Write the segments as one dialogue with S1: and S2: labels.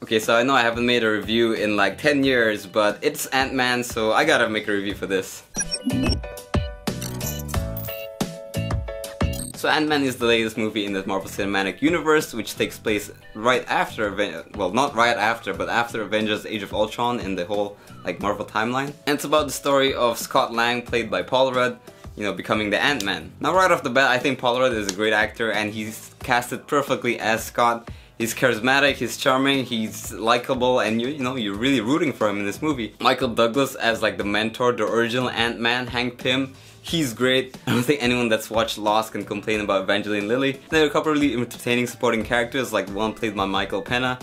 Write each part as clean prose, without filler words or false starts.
S1: Okay, so I know I haven't made a review in like 10 years, but it's Ant-Man, so I gotta make a review for this. So Ant-Man is the latest movie in the Marvel Cinematic Universe, which takes place right after, well, not right after, but after Avengers Age of Ultron in the whole like Marvel timeline. And it's about the story of Scott Lang, played by Paul Rudd, you know, becoming the Ant-Man. Now right off the bat, I think Paul Rudd is a great actor and he's casted perfectly as Scott. He's charismatic, he's charming, he's likable, and you know, you're really rooting for him in this movie. Michael Douglas as like the mentor, the original Ant-Man, Hank Pym. He's great. I don't think anyone that's watched Lost can complain about Evangeline Lilly. There are a couple really entertaining supporting characters, like one played by Michael Pena.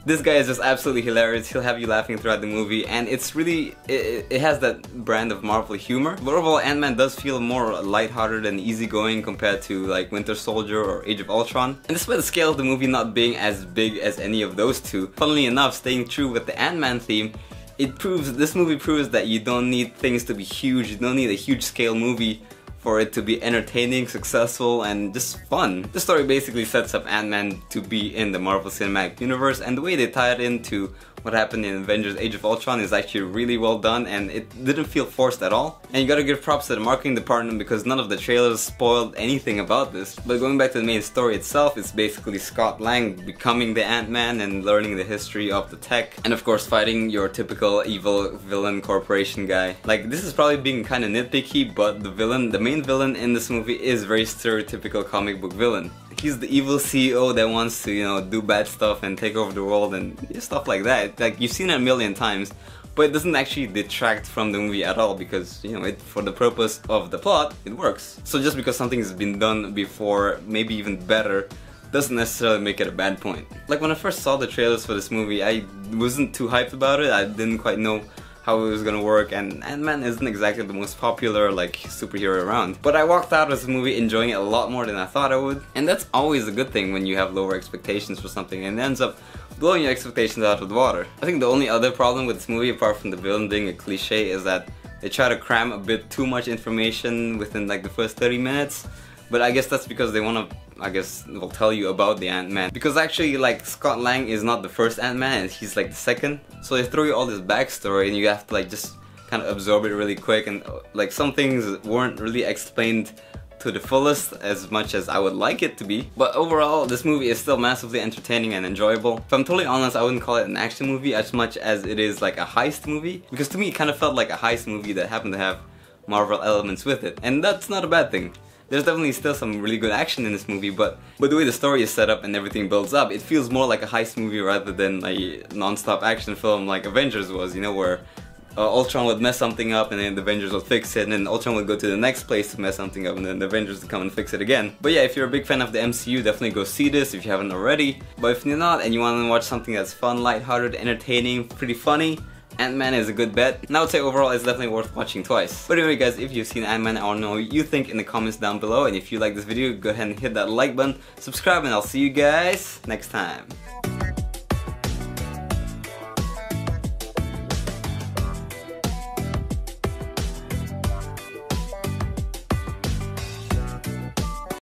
S1: This guy is just absolutely hilarious. He'll have you laughing throughout the movie, and it's really, it has that brand of Marvel humor. But overall, Ant-Man does feel more lighthearted and easygoing compared to like Winter Soldier or Age of Ultron. And despite the scale of the movie not being as big as any of those two, funnily enough, staying true with the Ant-Man theme, this movie proves that you don't need things to be huge, you don't need a huge scale movie for it to be entertaining, successful, and just fun. The story basically sets up Ant-Man to be in the Marvel Cinematic Universe, and the way they tie it into what happened in Avengers Age of Ultron is actually really well done, and it didn't feel forced at all. And you gotta give props to the marketing department because none of the trailers spoiled anything about this. But going back to the main story itself, it's basically Scott Lang becoming the Ant-Man and learning the history of the tech, and of course fighting your typical evil villain corporation guy. Like, this is probably being kind of nitpicky, but the main villain in this movie is very stereotypical comic book villain. He's the evil CEO that wants to, you know, do bad stuff and take over the world and stuff like that. Like, you've seen it a million times, but it doesn't actually detract from the movie at all because, you know, for the purpose of the plot, it works. So just because something has been done before, maybe even better, doesn't necessarily make it a bad point. Like, when I first saw the trailers for this movie, I wasn't too hyped about it. I didn't quite know how it was gonna work, and Ant-Man isn't exactly the most popular like superhero around. But I walked out of this movie enjoying it a lot more than I thought I would, and that's always a good thing when you have lower expectations for something and it ends up blowing your expectations out of the water. I think the only other problem with this movie, apart from the villain being a cliche, is that they try to cram a bit too much information within like the first 30 minutes. But I guess that's because they want to, I guess, they'll tell you about the Ant-Man. Because actually, like, Scott Lang is not the first Ant-Man, he's like the second. So they throw you all this backstory and you have to like just kind of absorb it really quick, and like some things weren't really explained to the fullest as much as I would like it to be. But overall, this movie is still massively entertaining and enjoyable. If I'm totally honest, I wouldn't call it an action movie as much as it is like a heist movie. Because to me, it kind of felt like a heist movie that happened to have Marvel elements with it. And that's not a bad thing. There's definitely still some really good action in this movie, but the way the story is set up and everything builds up, it feels more like a heist movie rather than a non-stop action film like Avengers was, you know, where Ultron would mess something up and then the Avengers would fix it, and then Ultron would go to the next place to mess something up and then the Avengers would come and fix it again. But yeah, if you're a big fan of the MCU, definitely go see this if you haven't already. But if you're not and you want to watch something that's fun, lighthearted, entertaining, pretty funny, Ant-Man is a good bet, and I would say overall it's definitely worth watching twice. But anyway guys, if you've seen Ant-Man, I want to know what you think in the comments down below, and if you like this video, go ahead and hit that like button, subscribe, and I'll see you guys next time.